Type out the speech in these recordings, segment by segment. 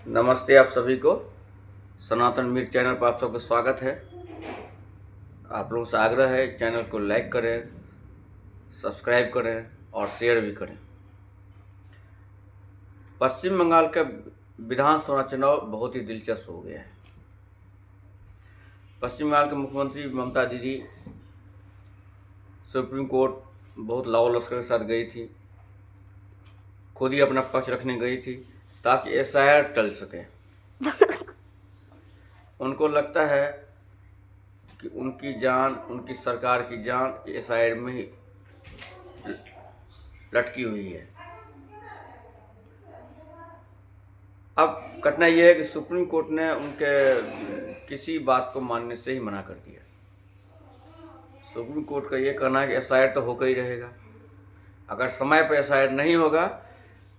नमस्ते आप सभी को। सनातन मीर चैनल पर आप सबका स्वागत है। आप लोगों से आग्रह है चैनल को लाइक करें, सब्सक्राइब करें और शेयर भी करें। पश्चिम बंगाल का विधानसभा चुनाव बहुत ही दिलचस्प हो गया है। पश्चिम बंगाल के मुख्यमंत्री ममता दीदी सुप्रीम कोर्ट बहुत लाव लश्कर के साथ गई थी, खुद ही अपना पक्ष रखने गई थी ताकि एसआईआर टल सके। उनको लगता है कि उनकी जान, उनकी सरकार की जान एसआईआर में ही लटकी हुई है। अब घटना यह है कि सुप्रीम कोर्ट ने उनके किसी बात को मानने से ही मना कर दिया। सुप्रीम कोर्ट का ये कहना है कि एसआईआर तो होकर ही रहेगा, अगर समय पर एसआईआर नहीं होगा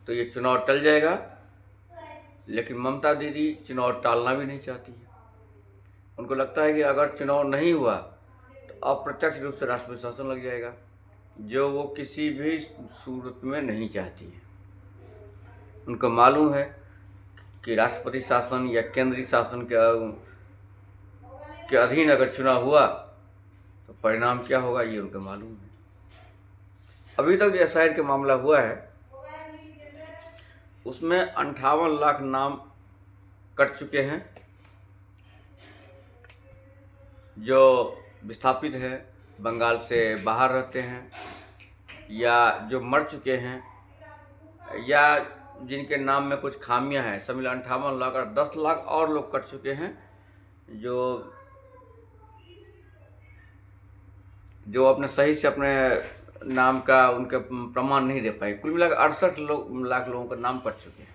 तो ये चुनाव टल जाएगा। लेकिन ममता दीदी चुनाव टालना भी नहीं चाहती है। उनको लगता है कि अगर चुनाव नहीं हुआ तो अप्रत्यक्ष रूप से राष्ट्रपति शासन लग जाएगा, जो वो किसी भी सूरत में नहीं चाहती है। उनको मालूम है कि राष्ट्रपति शासन या केंद्रीय शासन के अधीन अगर चुनाव हुआ तो परिणाम क्या होगा, ये उनको मालूम है। अभी तक जो एसआईआर का मामला हुआ है उसमें 58 लाख नाम कट चुके हैं, जो विस्थापित हैं, बंगाल से बाहर रहते हैं, या जो मर चुके हैं, या जिनके नाम में कुछ खामियां हैं। सब मिला 58 लाख और 10 लाख और लोग कट चुके हैं जो अपने सही से अपने नाम का उनके प्रमाण नहीं दे पाए। कुल मिलाकर 68 लाख लोगों का नाम कट चुके हैं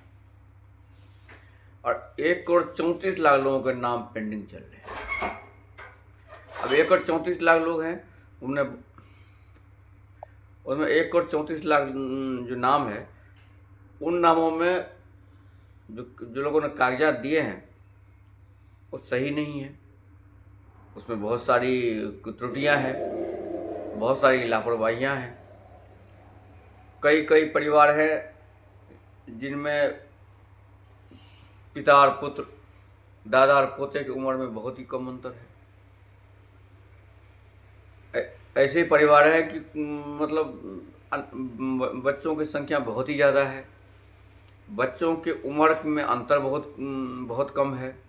और 1,34,00,000 लोगों के नाम पेंडिंग चल रहे हैं। अब 1,34,00,000 लोग हैं, उनमें 1,34,00,000 जो नाम है, उन नामों में जो लोगों ने कागजात दिए हैं वो सही नहीं है। उसमें बहुत सारी त्रुटियां हैं, बहुत सारी लापरवाहियां हैं। कई परिवार हैं जिनमें पिता और पुत्र, दादा और पोते की उम्र में बहुत ही कम अंतर है। ऐसे परिवार है कि मतलब बच्चों की संख्या बहुत ही ज़्यादा है, बच्चों के उम्र में अंतर बहुत कम है।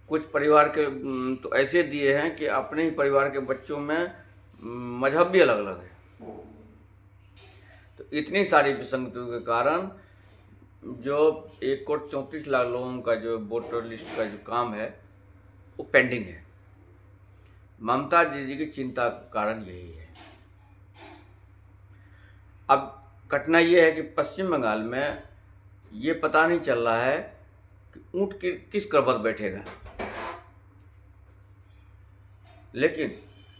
कुछ परिवार के तो ऐसे दिए हैं कि अपने ही परिवार के बच्चों में मजहब भी अलग अलग है। तो इतनी सारी विसंगतियों के कारण जो 1,34,00,000 लोगों का जो वोटर लिस्ट का जो काम है वो पेंडिंग है। ममता दीदी की चिंता का कारण यही है। अब घटना ये है कि पश्चिम बंगाल में ये पता नहीं चल रहा है कि ऊँट किस कर पर बैठेगा। लेकिन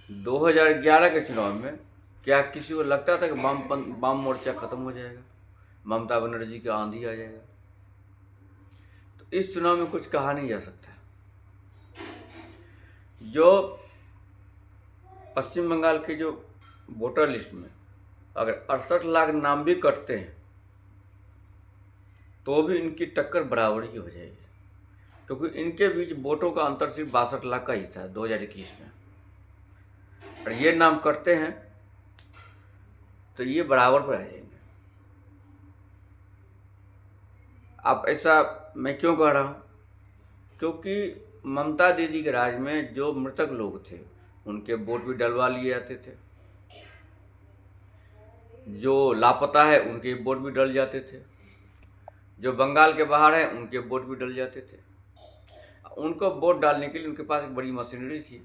2011 के चुनाव में क्या किसी को लगता था कि वाम मोर्चा खत्म हो जाएगा, ममता बनर्जी का आंधी आ जाएगा? तो इस चुनाव में कुछ कहा नहीं जा सकता। जो पश्चिम बंगाल के जो वोटर लिस्ट में अगर 68 लाख नाम भी कटते हैं तो भी इनकी टक्कर बराबरी की हो जाएगी, क्योंकि इनके बीच वोटों का अंतर सिर्फ 62 लाख का ही था 2021 में, और ये नाम कटते हैं तो ये बराबर पर आ जाएंगे। अब ऐसा मैं क्यों कह रहा हूँ? क्योंकि ममता दीदी के राज में जो मृतक लोग थे उनके वोट भी डलवा लिए जाते थे, जो लापता है उनके वोट भी डल जाते थे, जो बंगाल के बाहर है उनके वोट भी डल जाते थे। उनको वोट डालने के लिए उनके पास एक बड़ी मशीनरी थी,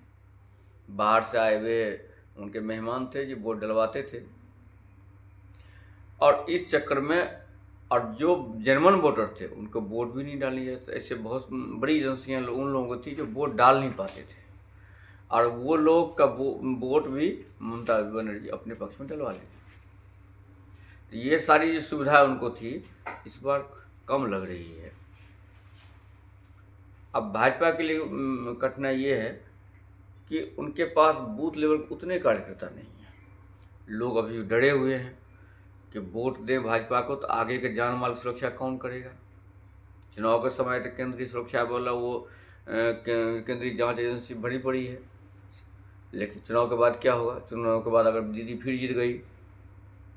बाहर से आए हुए उनके मेहमान थे जो वोट डलवाते थे। और इस चक्कर में और जो जर्मन वोटर थे उनको वोट भी नहीं डालने जाते। ऐसे बहुत बड़ी एजेंसियाँ उन लोगों की थी जो वोट डाल नहीं पाते थे, और वो लोग का वोट भी ममता बनर्जी अपने पक्ष में डलवा लेती। तो ये सारी जो सुविधा उनको थी इस बार कम लग रही है। अब भाजपा के लिए घटना ये है कि उनके पास बूथ लेवल उतने कार्यकर्ता नहीं हैं। लोग अभी डरे हुए हैं कि वोट दें भाजपा को तो आगे के जान माल की सुरक्षा कौन करेगा। चुनाव के समय तो केंद्रीय सुरक्षा बल वो केंद्रीय जांच एजेंसी भरी पड़ी है, लेकिन चुनाव के बाद क्या होगा? चुनाव के बाद अगर दीदी फिर जीत गई,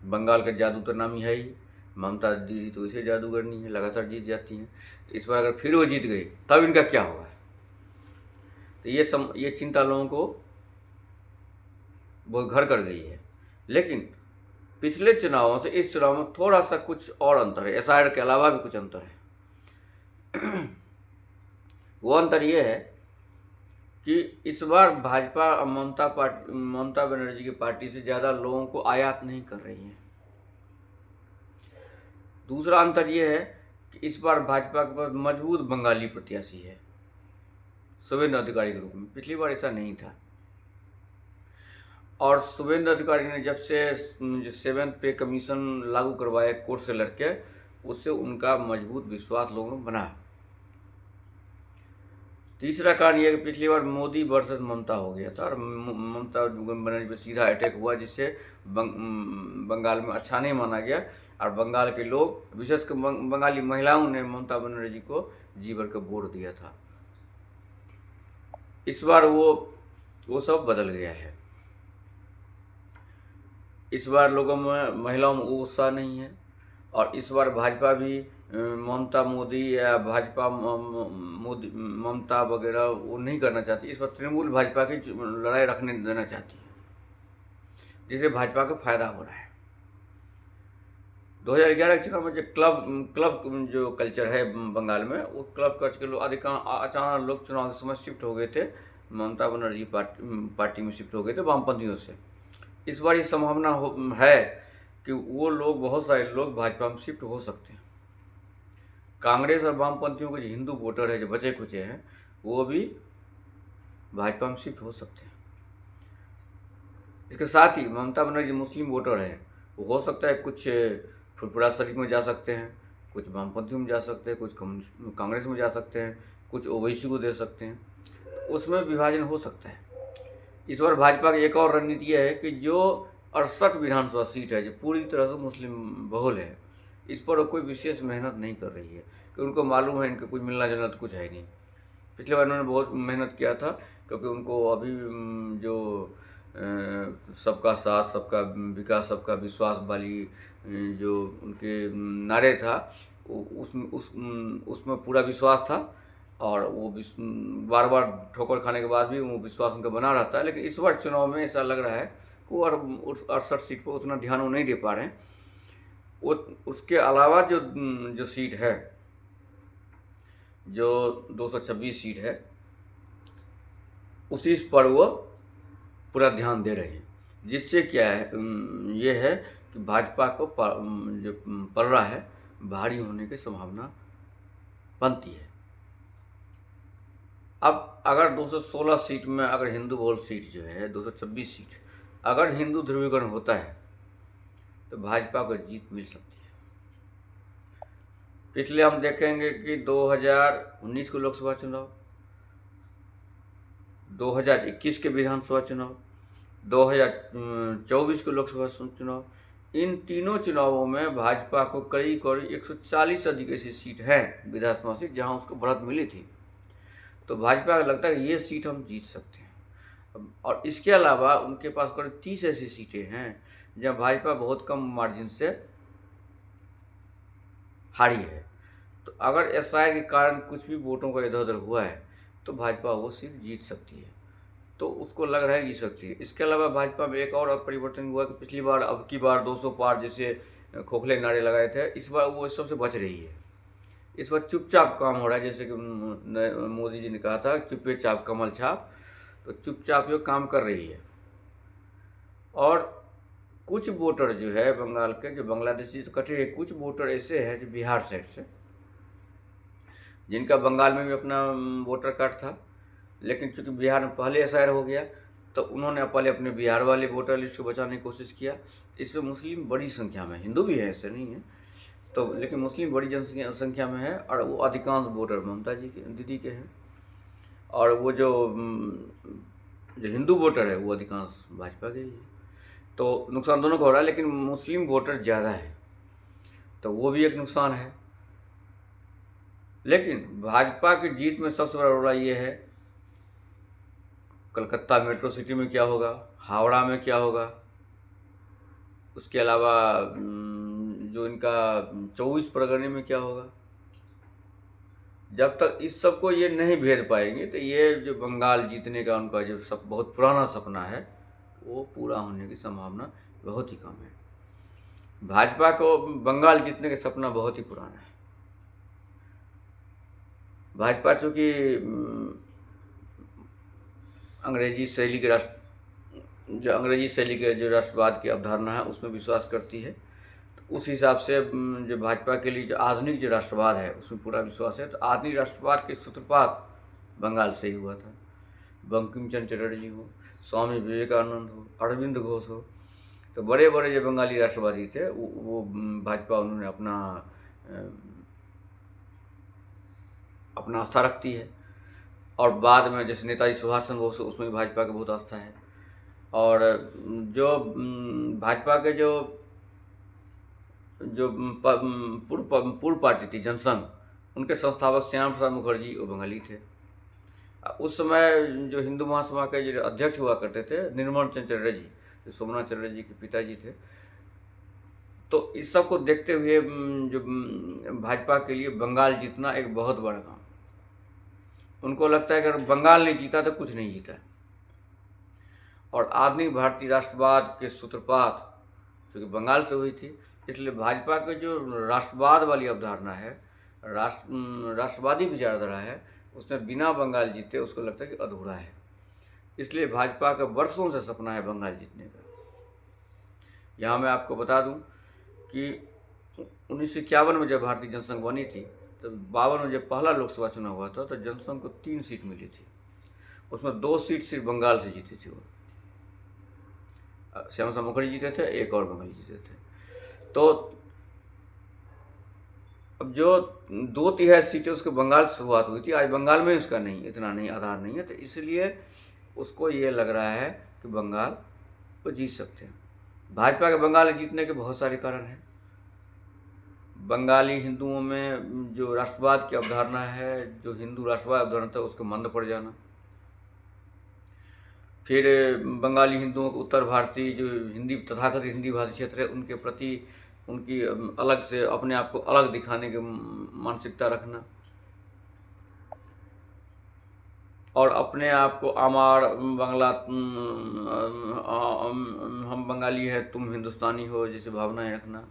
बंगाल का जादू तो नाम ही है ही, ममता दीदी तो इसे जादूगरनी है, लगातार जीत जाती हैं। तो इस बार अगर फिर वो जीत गई तब इनका क्या होगा? तो ये चिंता लोगों को बहुत घर कर गई है। लेकिन पिछले चुनावों से इस चुनाव में थोड़ा सा कुछ और अंतर है, एसआईआर के अलावा भी कुछ अंतर है। वो अंतर ये है कि इस बार भाजपा ममता बनर्जी की पार्टी से ज़्यादा लोगों को आयात नहीं कर रही है। दूसरा अंतर ये है कि इस बार भाजपा के पास मजबूत बंगाली प्रत्याशी है शुभेंदु अधिकारी के रूप में। पिछली बार ऐसा नहीं था। और शुभेंदु अधिकारी ने जब से 7th पे कमीशन लागू करवाया कोर्ट से लड़के, उससे उनका मजबूत विश्वास लोगों में बना। तीसरा कारण यह कि पिछली बार मोदी वर्सेस ममता हो गया था और ममता बनर्जी पर सीधा अटैक हुआ, जिससे बंगाल में अच्छा नहीं माना गया और बंगाल के लोग, विशेषकर बंगाली महिलाओं ने ममता बनर्जी को जी भर के वोट दिया था। इस बार वो सब बदल गया है। इस बार लोगों में, महिलाओं में वो उत्साह नहीं है और इस बार भाजपा भी ममता मोदी या भाजपा मोदी ममता वगैरह वो नहीं करना चाहती। इस बार तृणमूल भाजपा की लड़ाई रखने देना चाहती है, जिससे भाजपा को फायदा हो रहा है। 2011 के चुनाव में जो क्लब जो कल्चर है बंगाल में, वो क्लब कल्चर के लोग अचानक लोग चुनाव के समय शिफ्ट हो गए थे, ममता बनर्जी पार्टी में शिफ्ट हो गए थे वामपंथियों से। इस बार ये संभावना है कि वो लोग, बहुत सारे लोग भाजपा में शिफ्ट हो सकते हैं। कांग्रेस और वामपंथियों के जो हिंदू वोटर है, जो बचे खुचे हैं, वो भी भाजपा में शिफ्ट हो सकते हैं। इसके साथ ही ममता बनर्जी मुस्लिम वोटर है, वो हो सकता है कुछ फुरफुरा शरीफ में जा सकते हैं, कुछ वामपंथियों में जा सकते हैं, कुछ कांग्रेस में जा सकते हैं, कुछ ओवैसी को दे सकते हैं, तो उसमें विभाजन हो सकता है। इस बार भाजपा की एक और रणनीति यह है कि जो 68 विधानसभा सीट है, जो पूरी तरह से मुस्लिम बहुल है, इस पर कोई विशेष मेहनत नहीं कर रही है, कि उनको मालूम है इनका कुछ मिलना जुलना तो कुछ है नहीं। पिछले बार उन्होंने बहुत मेहनत किया था, क्योंकि उनको अभी जो सबका साथ, सबका विकास, सबका विश्वास वाली जो उनके नारे था, उसमें पूरा विश्वास था और वो बार बार ठोकर खाने के बाद भी वो विश्वास उनका बना रहता है। लेकिन इस बार चुनाव में ऐसा लग रहा है कि वो 68 सीट पर उतना ध्यान वो नहीं दे पा रहे हैं। वो उसके अलावा जो सीट है, जो 226 सीट है, उसी पर वो पूरा ध्यान दे रहे हैं, जिससे क्या है, ये है कि भाजपा को जो पलड़ा है भारी होने की संभावना बनती है। अब अगर 216 सीट में, अगर हिंदू बहुल सीट जो है 226 सीट, अगर हिंदू ध्रुवीकरण होता है तो भाजपा को जीत मिल सकती है। पिछले हम देखेंगे कि 2019 के लोकसभा चुनाव, 2021 के विधानसभा चुनाव, 2024 के लोकसभा चुनाव, इन तीनों चुनावों में भाजपा को करीब 140 से अधिक ऐसी सीट है विधानसभा सीट जहां उसको बढ़त मिली थी। तो भाजपा को लगता है कि ये सीट हम जीत सकते हैं। और इसके अलावा उनके पास करीब 30 ऐसी सीटें हैं जहाँ भाजपा बहुत कम मार्जिन से हारी है। तो अगर एसआई के कारण कुछ भी वोटों का इधर उधर हुआ है तो भाजपा वो सीट जीत सकती है, तो उसको लग रहा है जीत सकती है। इसके अलावा भाजपा में एक और परिवर्तन हुआ कि पिछली बार, अब की बार 200 पार जैसे खोखले नारे लगाए थे, इस बार वो सबसे बच रही है। इस बार चुपचाप काम हो रहा है, जैसे कि मोदी जी ने कहा था चुपे चाप कमल छाप, तो चुपचाप ये काम कर रही है। और कुछ वोटर जो है बंगाल के, जो बांग्लादेशी से कटे, कुछ वोटर ऐसे हैं जो बिहार साइड से, जिनका बंगाल में भी अपना वोटर कार्ड था, लेकिन चूंकि बिहार में पहले एसआईआर हो गया तो उन्होंने पहले अपने बिहार वाले वोटर लिस्ट को बचाने की कोशिश किया। इसमें मुस्लिम बड़ी संख्या में, हिंदू भी है, ऐसे नहीं है तो, लेकिन मुस्लिम बड़ी जनसंख्या में है और वो अधिकांश वोटर ममता जी के, दीदी के हैं। और वो जो हिंदू वोटर है वो अधिकांश भाजपा के ही है। तो नुकसान दोनों को हो रहा है, लेकिन मुस्लिम वोटर ज़्यादा है तो वो भी एक नुकसान है। लेकिन भाजपा की जीत में सबसे बड़ा रोड़ा ये है, कलकत्ता मेट्रो सिटी में क्या होगा, हावड़ा में क्या होगा, उसके अलावा जो इनका 24 परगने में क्या होगा। जब तक इस सब को ये नहीं भेद पाएंगे तो ये जो बंगाल जीतने का उनका जो बहुत पुराना सपना है वो पूरा होने की संभावना बहुत ही कम है। भाजपा को बंगाल जीतने का सपना बहुत ही पुराना है। भाजपा चूँकि अंग्रेजी शैली के जो राष्ट्रवाद की अवधारणा है उसमें विश्वास करती है, तो उस हिसाब से जो भाजपा के लिए जो आधुनिक जो राष्ट्रवाद है उसमें पूरा विश्वास है। तो आधुनिक राष्ट्रवाद के सूत्रपात बंगाल से ही हुआ था। बंकिम चंद्र चटर्जी हो, स्वामी विवेकानंद हो, अरविंद घोष हो, तो बड़े बड़े जो बंगाली राष्ट्रवादी थे वो भाजपा उन्होंने अपना आस्था रखती है। और बाद में जैसे नेताजी सुभाष चंद्र बोस उसमें भी भाजपा की बहुत आस्था है। और जो भाजपा के जो पूर्व पार्टी थी जनसंघ, उनके संस्थापक श्यामा प्रसाद मुखर्जी वो बंगाली थे। उस समय जो हिंदू महासभा के जो अध्यक्ष हुआ करते थे निर्मल चंद्र चटर्जी, जो सोमनाथ चटर्जी के पिताजी थे। तो इस सब को देखते हुए जो भाजपा के लिए बंगाल जीतना एक बहुत बड़ा काम, उनको लगता है कि अगर बंगाल नहीं जीता तो कुछ नहीं जीता। और आधुनिक भारतीय राष्ट्रवाद के सूत्रपात क्योंकि बंगाल से हुई थी, इसलिए भाजपा के जो राष्ट्रवाद वाली अवधारणा है, राष्ट्रवादी विचारधारा है, उसमें बिना बंगाल जीते उसको लगता है कि अधूरा है। इसलिए भाजपा का वर्षों से सपना है बंगाल जीतने का। यहाँ मैं आपको बता दूं कि 1951 में जब भारतीय जनसंघ बनी थी तो 52 में जब पहला लोकसभा चुनाव हुआ था तो जनसंघ को 3 सीट मिली थी, उसमें 2 सीट सिर्फ बंगाल से जीती थी। वो श्यामा प्रसाद मुखर्जी जीते थे, एक और बंगाली जीते थे। तो अब जो 2/3 सीटें उसके बंगाल से शुरुआत हुई थी, आज बंगाल में उसका नहीं, इतना नहीं, आधार नहीं है, तो इसलिए उसको ये लग रहा है कि बंगाल को जीत सकते हैं। भाजपा के बंगाल जीतने के बहुत सारे कारण हैं। बंगाली हिंदुओं में जो राष्ट्रवाद की अवधारणा है, जो हिंदू राष्ट्रवाद अवधारणा था उसको मंद पड़ जाना, फिर बंगाली हिंदुओं को उत्तर भारतीय जो हिंदी तथाकथित हिंदी भाषी क्षेत्र है उनके प्रति उनकी अलग से अपने आप को अलग दिखाने की मानसिकता रखना, और अपने आप को आमार बांग्ला हम बंगाली है तुम हिंदुस्तानी हो जैसे भावनाएं रखना।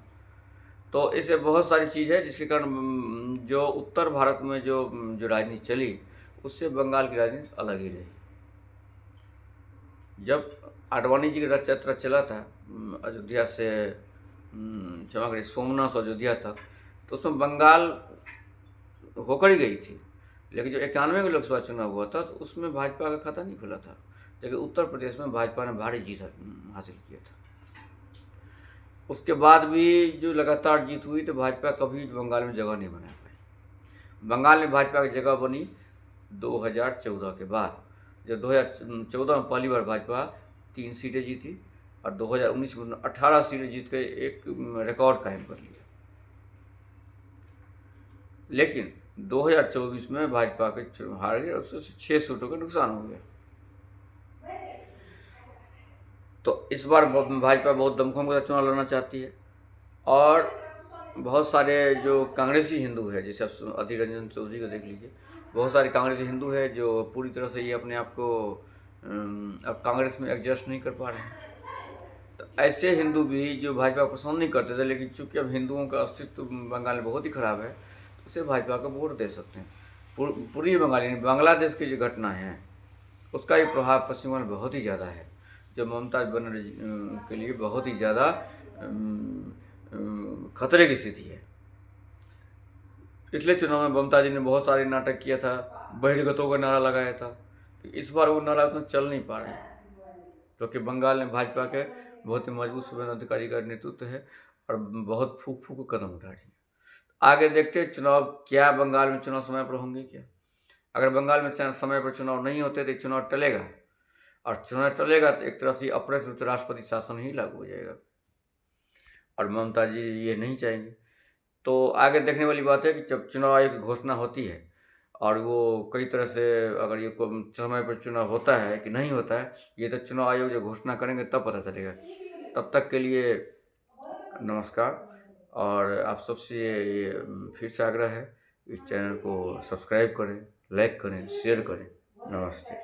तो ऐसे बहुत सारी चीज़ है जिसके कारण जो उत्तर भारत में जो राजनीति चली उससे बंगाल की राजनीति अलग ही रही। जब आडवाणी जी का रथ यात्रा चला था अयोध्या से क्षमा करिए सोमनाथ से अयोध्या तक, तो उसमें बंगाल होकर ही गई थी, लेकिन जो 91 का लोकसभा चुनाव हुआ था तो उसमें भाजपा का खाता नहीं खुला था, जबकि उत्तर प्रदेश में भाजपा ने भारी जीत हासिल किया था। उसके बाद भी जो लगातार जीत हुई तो भाजपा कभी बंगाल में जगह नहीं बना पाई। बंगाल में भाजपा की जगह बनी 2014 के बाद, जब 2014 में पहली बार भाजपा 3 सीटें जीती और 2019 में 18 सीटें जीत के एक रिकॉर्ड कायम कर लिया। लेकिन 2024 में भाजपा के हार गए और उससे 6 सीटों का नुकसान हो गया। तो इस बार भाजपा बहुत दमखम के साथ चुनाव लड़ना चाहती है। और बहुत सारे जो कांग्रेसी हिंदू है, जैसे आप अधीर रंजन चौधरी को देख लीजिए, बहुत सारे कांग्रेसी हिंदू है जो पूरी तरह से ये अपने आप को अब कांग्रेस में एडजस्ट नहीं कर पा रहे हैं। तो ऐसे हिंदू भी जो भाजपा पसंद नहीं करते थे, लेकिन चूंकि अब हिंदुओं का अस्तित्व बंगाल में बहुत ही खराब है तो उसे भाजपा को वोट दे सकते हैं। पूरी बंगाली बांग्लादेश की जो घटनाएँ हैं उसका ये प्रभाव पश्चिम बंगाल में बहुत ही ज़्यादा है, जो ममता बनर्जी के लिए बहुत ही ज़्यादा खतरे की स्थिति है। पिछले चुनाव में ममता जी ने बहुत सारे नाटक किया था, बहिर्गतों का नारा लगाया था, इस बार वो नारा उतना चल नहीं पा रहा है क्योंकि बंगाल में भाजपा के बहुत ही मजबूत शुभेंदु अधिकारी का नेतृत्व है और बहुत फूक फूक कदम उठा रही है। आगे देखते हैं चुनाव क्या बंगाल में चुनाव समय पर होंगे क्या। अगर बंगाल में समय पर चुनाव नहीं होते तो चुनाव टलेगा, और चुनाव टलेगा तो एक तरह से अप्रत्यक्ष राष्ट्रपति शासन ही लागू हो जाएगा और ममता जी ये नहीं चाहेंगे। तो आगे देखने वाली बात है कि जब चुनाव आयोग की घोषणा होती है और वो कई तरह से, अगर ये समय पर चुनाव होता है कि नहीं होता है, ये तो चुनाव आयोग जब घोषणा करेंगे तब पता चलेगा। तब तक के लिए नमस्कार। और आप सबसे ये फिर से आग्रह है, इस चैनल को सब्सक्राइब करें, लाइक करें, शेयर करें। नमस्ते।